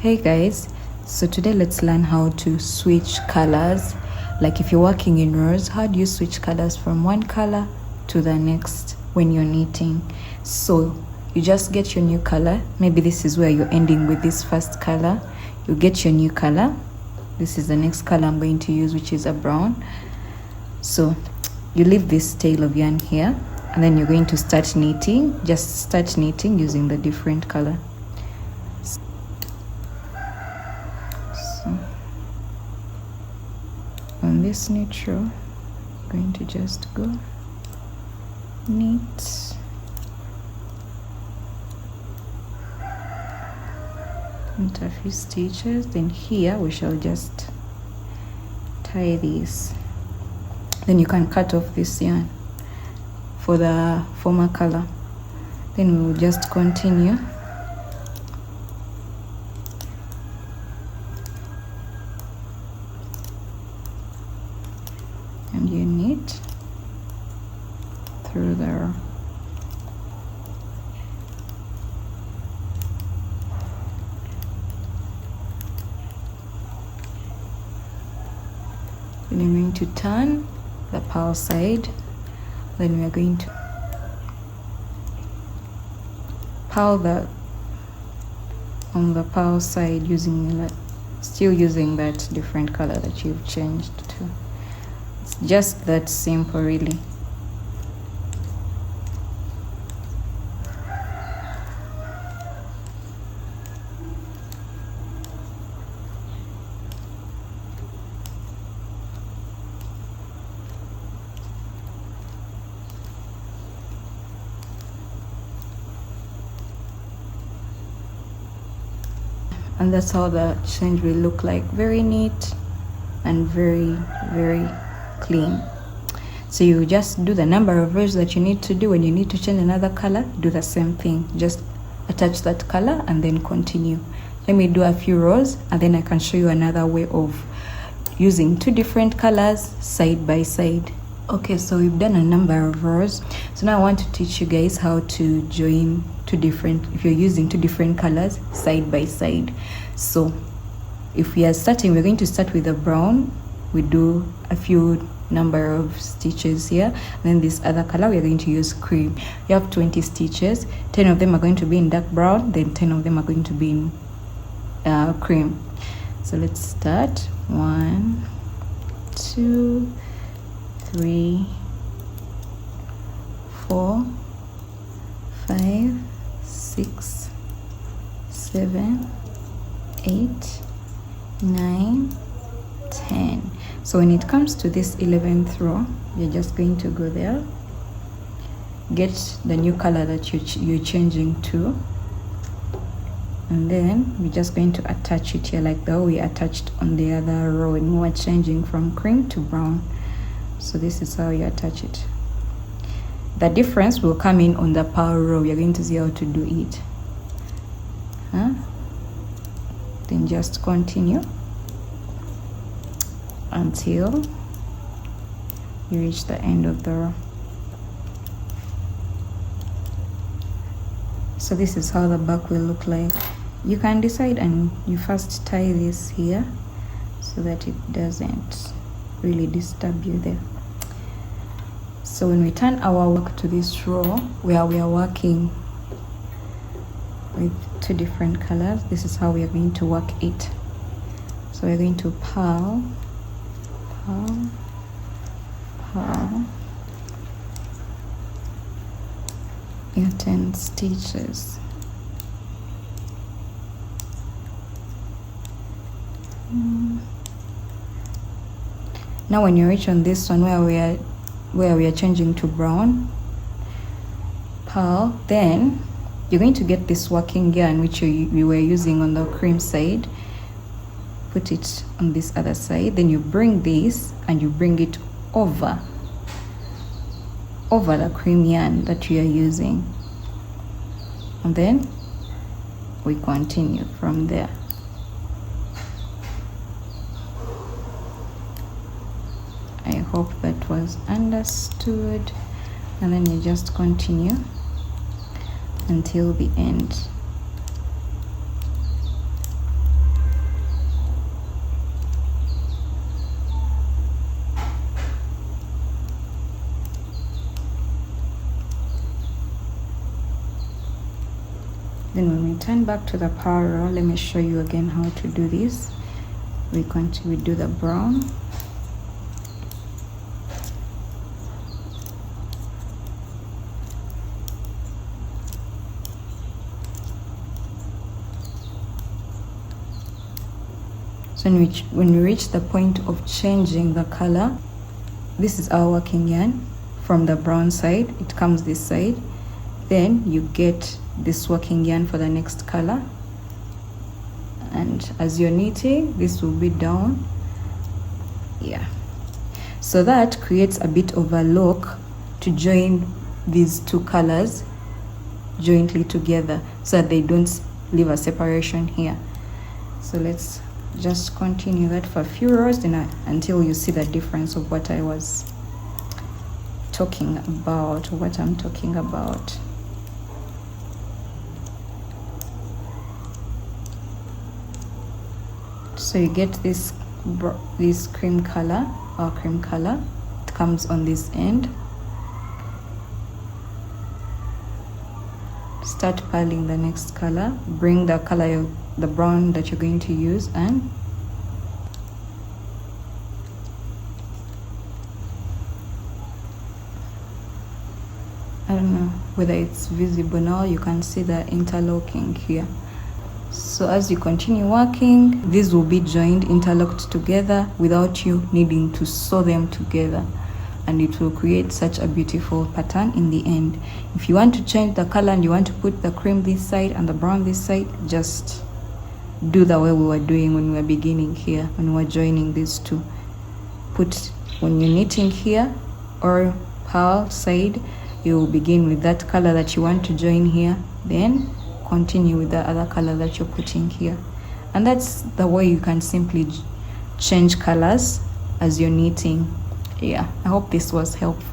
Hey guys, so today let's learn how to switch colors. Like if you're working in rows, how do you switch colors from one color to the next when you're knitting? So you just get your new color. Maybe this is where you're ending with this first color. You get your new color. This is the next color I'm going to use, which is a brown. So you leave this tail of yarn here, and then you're going to start knitting. Just start knitting using the different color. On this knit row, I'm going to just go knit, knit a few stitches, then here we shall just tie this. Then you can cut off this yarn for the former color. Then we will just continue. And you knit through the row. Then you're going to turn the purl side. Then we are going to purl on the purl side still using that different color that you've changed to. It's just that simple, really. And that's how the change will look like. Very neat and very, very clean. So you just do the number of rows that you need to do. When you need to change another color, do the same thing. Just attach that color and then continue. Let me do a few rows and then I can show you another way of using two different colors side by side. Okay, so we've done a number of rows. So now I want to teach you guys how to join if you're using two different colors side by side. So if we are starting, we're going to start with the brown. We do a few number of stitches here. Then this other color, we're going to use cream. You have 20 stitches. 10 of them are going to be in dark brown, then 10 of them are going to be in cream. So let's start. 1, 2, 3, 4, 5, 6, 7, 8, 9, 10. So when it comes to this 11th row, you're just going to go there, get the new color that you're changing to, and then we're just going to attach it here like the way we attached on the other row when we were changing from cream to brown. So this is how you attach it. The difference will come in on the purl row. You're going to see how to do it. Then just continue until you reach the end of the row. So this is how the back will look like. You can decide, and you first tie this here so that it doesn't really disturb you there. So when we turn our work to this row where we are working with two different colors, this is how we are going to work it. So we're going to purl, purl, purl your 10 stitches. Now when you reach on this one where we are changing to brown, purl, then you're going to get this working yarn which we were using on the cream side, put it on this other side, then you bring this and you bring it over the cream yarn that you are using, and then we continue from there. I hope that was understood. And then you just continue until the end. return back to the power roll. Let me show you again how to do this. We do the brown. So when we reach the point of changing the color, this is our working yarn. From the brown side, it comes this side. Then you get this working yarn for the next color. And as you're knitting, this will be down. Yeah. So that creates a bit of a lock to join these two colors jointly together so that they don't leave a separation here. So let's just continue that for a few rows until you see the difference of what I was talking about, what I'm talking about. So you get this cream color, or cream color. It comes on this end. Start purling the next color. Bring the color, the brown that you're going to use, and I don't know whether it's visible now. You can see the interlocking here. So as you continue working, these will be joined, interlocked together without you needing to sew them together, and it will create such a beautiful pattern in the end. If you want to change the color and you want to put the cream this side and the brown this side, just do the way we were doing when we were beginning here, when we were joining these two. When you're knitting here or purl side, you will begin with that color that you want to join here, then continue with the other color that you're putting here. And that's the way you can simply change colors as you're knitting. Yeah, I hope this was helpful.